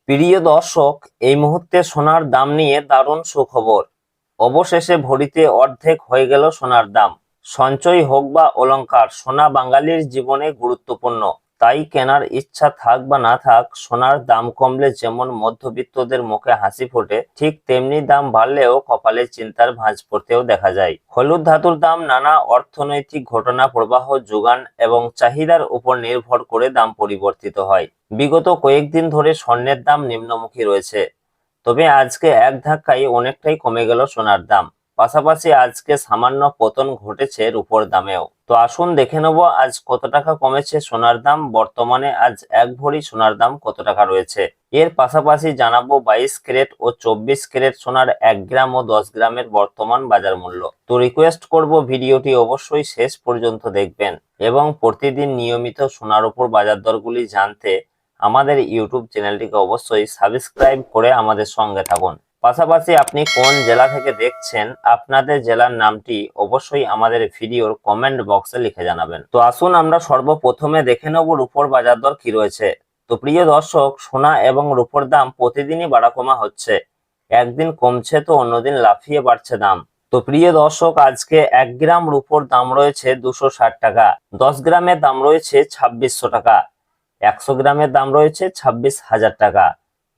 প্রিয় দর্শক, এই মুহূর্তে সোনার দাম নিয়ে দারুণ সুখবর। অবশেষে ভরিতে অর্ধেক হয়ে গেল সোনার দাম। সঞ্চয় হোক বা অলংকার, সোনা বাঙালির জীবনে গুরুত্বপূর্ণ। তাই কেনার ইচ্ছা থাক বা না থাক, সোনার দাম কমলে যেমন মধ্যবিত্তদের মুখে হাসি ফোটে, ঠিক তেমনি দাম বাড়লেও কপালে চিন্তার ভাঁজ পড়তেও দেখা যায়। হলুদ ধাতুর দাম নানা অর্থনৈতিক ঘটনা, প্রবাহ, যোগান এবং চাহিদার উপর নির্ভর করে দাম পরিবর্তিত হয়। বিগত কয়েকদিন ধরে স্বর্ণের দাম নিম্নমুখী রয়েছে, তবে আজকে এক ধাক্কায় অনেকটাই কমে গেল সোনার দাম। পাশাপাশি আজকে সামান্য পতন ঘটেছে রূপোর দামেও। তো আসুন দেখে নেব আজ কত টাকা কমেছে সোনার দাম। বর্তমানে আজ এক ভরি সোনার দাম কত টাকা রয়েছে। এর পাশাপাশি জানাবো 22 ক্যারেট ও 24 ক্যারেট সোনার 1 গ্রাম ও 10 গ্রামের বর্তমান বাজার মূল্য। তো রিকোয়েস্ট করব ভিডিওটি অবশ্যই শেষ পর্যন্ত দেখবেন এবং প্রতিদিন নিয়মিত সোনার উপর বাজার দরগুলি জানতে আমাদের ইউটিউব চ্যানেলটিকে অবশ্যই সাবস্ক্রাইব করে আমাদের সঙ্গে থাকুন। পাশাপাশি আপনি কোন জেলা থেকে দেখছেন, আপনাদের জেলার নামটি অবশ্যই আমাদের ভিডিওর কমেন্ট বক্সে লিখে জানাবেন। তো আসুন আমরা সর্বপ্রথমে দেখে নেব রূপোর বাজার দর কি রয়েছে। তো প্রিয় দর্শক, সোনা এবং রূপোর দাম প্রতিদিনই বাড়া কমা হচ্ছে। একদিন কমছে তো অন্যদিন লাফিয়ে বাড়ছে দাম। তো প্রিয় দর্শক, আজকে 1 গ্রাম রূপোর দাম রয়েছে 260 টাকা, 10 গ্রামের দাম রয়েছে 2600 টাকা, 100 গ্রামের দাম রয়েছে 26,000 টাকা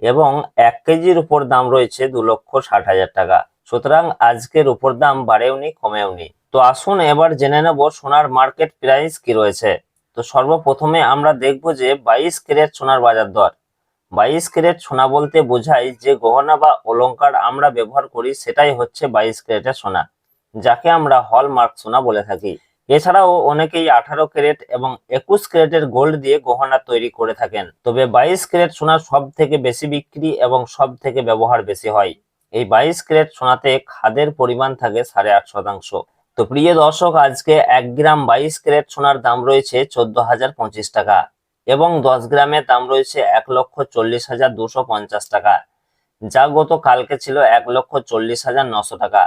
এবং 1 কেজির উপর দাম রয়েছে 2,60,000 টাকা। সুতরাং আজকের উপর দাম বাড়েওনি কমেওনি। তো আসুন এবার জেনে নেব সোনার মার্কেট প্রাইস কি রয়েছে। তো সর্বপ্রথমে আমরা দেখব যে 22 ক্যারেট সোনার বাজার দর। 22 ক্যারেট সোনা বলতে বোঝায় যে গহনা বা অলংকার আমরা ব্যবহার করি, সেটাই হচ্ছে 22 ক্যারেটের সোনা, যাকে আমরা হলমার্ক সোনা বলে থাকি। এছাড়াও অনেকেই 18 ক্যারেট এবং 21 ক্যারেটের গোল্ড দিয়ে গহনা তৈরি করে থাকেন, তবে 22 ক্যারেট সোনা সব থেকে বেশি বিক্রি এবং সব থেকে ব্যবহার বেশি হয়। এই 22 ক্যারেট সোনাতে খাদের পরিমাণ থাকে 8.5%। তো প্রিয় দর্শক, আজকে 1 গ্রাম 22 ক্যারেট সোনার দাম রয়েছে 14,025 টাকা এবং 10 গ্রামের দাম রয়েছে 1,40,250 টাকা, যা গত কালকে ছিল 1,40,900 টাকা।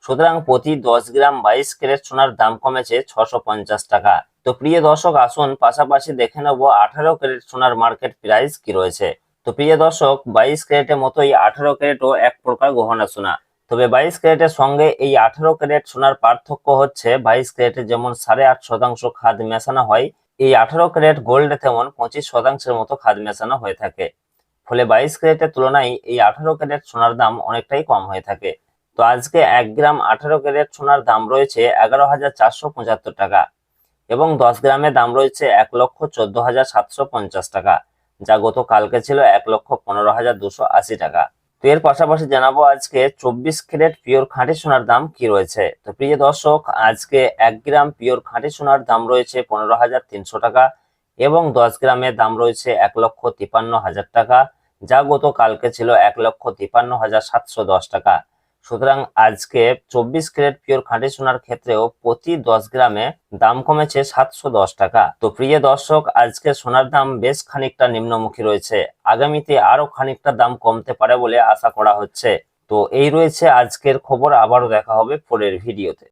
সুতরাং প্রতি 10 গ্রাম 22 ক্যারেট সোনার দাম কমেছে 650 টাকা। তো প্রিয় দর্শক, আসুন পাশাপাশি দেখে নেব 18 ক্যারেট সোনার মার্কেট প্রাইস কি রয়েছে। তো প্রিয় দর্শক, 22 ক্যারেটের মতোই 18 ক্যারেটও এক প্রকার গহনা সোনা, তবে 22 ক্যারেটের সঙ্গে এই 18 ক্যারেট সোনার পার্থক্য হচ্ছে 22 ক্যারেটে যেমন 8.5% খাদ মেশানো হয়, এই 18 ক্যারেট গোল্ডে তেমন 25%-এর মতো খাদ মেশানো হয়ে থাকে। ফলে 22 ক্যারেটের তুলনায় এই 18 ক্যারেট সোনার দাম অনেকটাই কম হয়ে থাকে। তো আজকে 1 গ্রাম 18 ক্যারেট সোনার দাম রয়েছে 11,475 টাকা এবং 10 গ্রামের দাম রয়েছে 1,14,750 টাকা, যা গত কালকে ছিল 1,15,280 টাকা। তো এর পাশাপাশি জানাবো আজকে 24 ক্যারেট পিওর খাঁটি সোনার দাম কি রয়েছে। তো প্রিয় দর্শক, আজকে 1 গ্রাম পিওর খাঁটি সোনার দাম রয়েছে 15,300 টাকা এবং 10 গ্রামের দাম রয়েছে 1,53,000 টাকা, যা গত কালকে ছিল 1,53,710 টাকা। সুতরাং আজকে 24 ক্যারেট পিওর খাঁটি সোনার ক্ষেত্রেও প্রতি 10 গ্রামে দাম কমেছে 710 টাকা। তো প্রিয় দর্শক, আজকে সোনার দাম বেশ খানিকটা নিম্নমুখী রয়েছে, আগামীতে আরো খানিকটা দাম কমতে পারে বলে আশা করা হচ্ছে। তো এই রয়েছে আজকের খবর, আবারও দেখা হবে পরের ভিডিওতে।